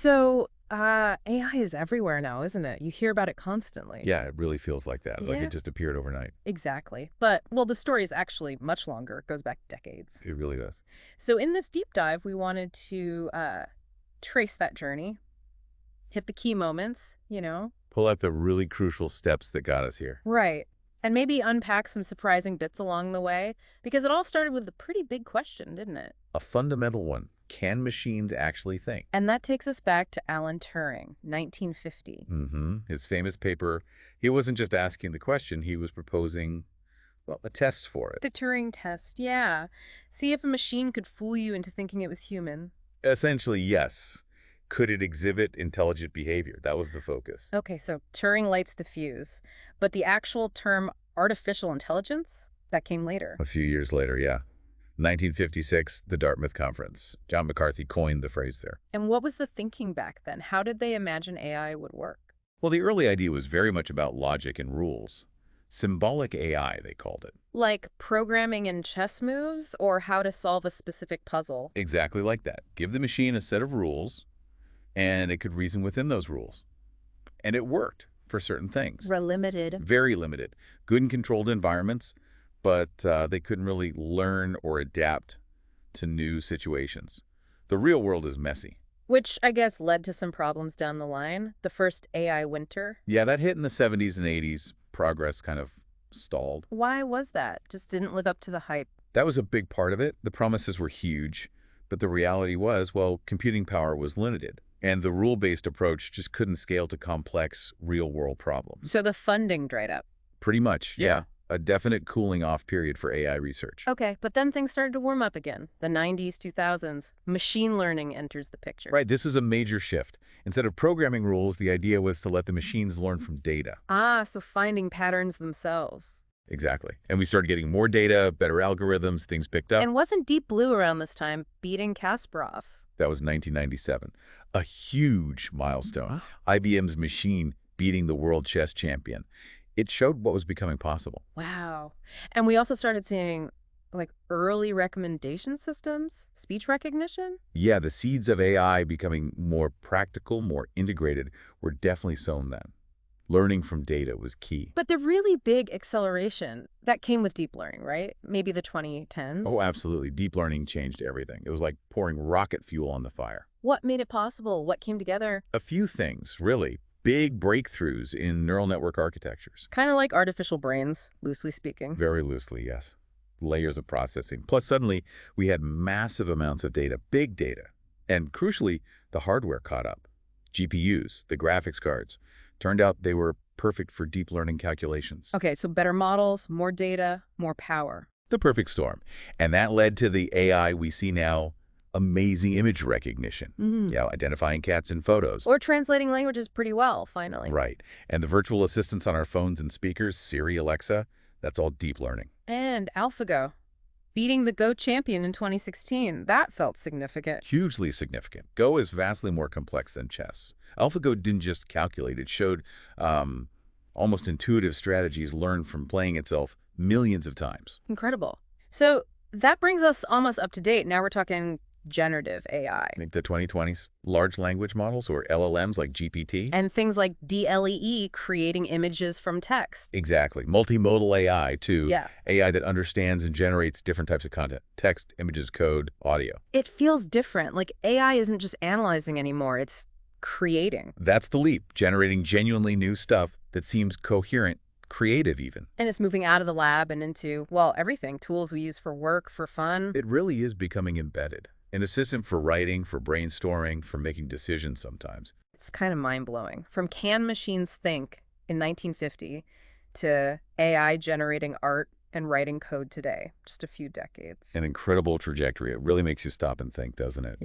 So, AI is everywhere now, isn't it? You hear about it constantly. Yeah, it really feels like that. Like Yeah. it just appeared overnight. Exactly. But, well, the story is actually much longer. It goes back decades. It really does. So, in this deep dive, we wanted to trace that journey, hit the key moments, Pull out the really crucial steps that got us here. Right. And maybe unpack some surprising bits along the way, because it all started with a pretty big question, didn't it? A fundamental one. Can machines actually think? And that takes us back to Alan Turing, 1950. His famous paper, he wasn't just asking the question, he was proposing, well, a test for it. The Turing test, yeah. See if a machine could fool you into thinking it was human. Essentially, yes. Could it exhibit intelligent behavior? That was the focus. Okay, so Turing lights the fuse. But the actual term artificial intelligence, that came later. A few years later, yeah. 1956, the Dartmouth Conference. John McCarthy coined the phrase there. And what was the thinking back then? How did they imagine AI would work? Well, the early idea was very much about logic and rules. Symbolic AI, they called it. Like programming in chess moves, or how to solve a specific puzzle? Exactly like that. Give the machine a set of rules, and it could reason within those rules. And it worked for certain things. Limited. Very limited. Good and controlled environments, but they couldn't really learn or adapt to new situations. The real world is messy. Which I guess led to some problems down the line. The first AI winter. Yeah, that hit in the 70s and 80s. Progress kind of stalled. Why was that? Just didn't live up to the hype. That was a big part of it. The promises were huge, but the reality was, well, computing power was limited. And the rule-based approach just couldn't scale to complex, real-world problems. So the funding dried up. Pretty much, yeah. A definite cooling off period for AI research. Okay, but then things started to warm up again. The 90s, 2000s, machine learning enters the picture. Right, this is a major shift. Instead of programming rules, the idea was to let the machines learn from data. Ah, so finding patterns themselves. Exactly. And we started getting more data, better algorithms, things picked up. And wasn't Deep Blue around this time beating Kasparov? That was 1997. A huge milestone. IBM's machine beating the world chess champion. It showed what was becoming possible. Wow. And we also started seeing early recommendation systems, speech recognition. Yeah, the seeds of AI becoming more practical, more integrated were definitely sown then. Learning from data was key. But the really big acceleration, that came with deep learning, right? Maybe the 2010s? Oh, absolutely. Deep learning changed everything. It was like pouring rocket fuel on the fire. What made it possible? What came together? A few things, really. Big breakthroughs in neural network architectures. Kind of like artificial brains, loosely speaking. Very loosely, yes. Layers of processing. Plus, suddenly, we had massive amounts of data, big data. And crucially, the hardware caught up. GPUs, the graphics cards. Turned out they were perfect for deep learning calculations. Okay, so better models, more data, more power. The perfect storm. And that led to the AI we see now, amazing image recognition. Yeah, identifying cats in photos. Or translating languages pretty well, finally. Right. And the virtual assistants on our phones and speakers, Siri, Alexa, that's all deep learning. And AlphaGo, beating the Go champion in 2016. That felt significant. Hugely significant. Go is vastly more complex than chess. AlphaGo didn't just calculate. It showed almost intuitive strategies learned from playing itself millions of times. Incredible. So that brings us almost up to date. Now we're talking generative AI. I think the 2020s, large language models or LLMs like GPT. And things like DLEE, creating images from text. Exactly. Multimodal AI, too. Yeah. AI that understands and generates different types of content. Text, images, code, audio. It feels different. Like AI isn't just analyzing anymore. It's creating. That's the leap, generating genuinely new stuff that seems coherent, creative even. And it's moving out of the lab and into, well, everything. Tools we use for work, for fun. It really is becoming embedded. An assistant for writing, for brainstorming, for making decisions sometimes. It's kind of mind-blowing. From can machines think in 1950 to AI generating art and writing code today, just a few decades. An incredible trajectory. It really makes you stop and think, doesn't it?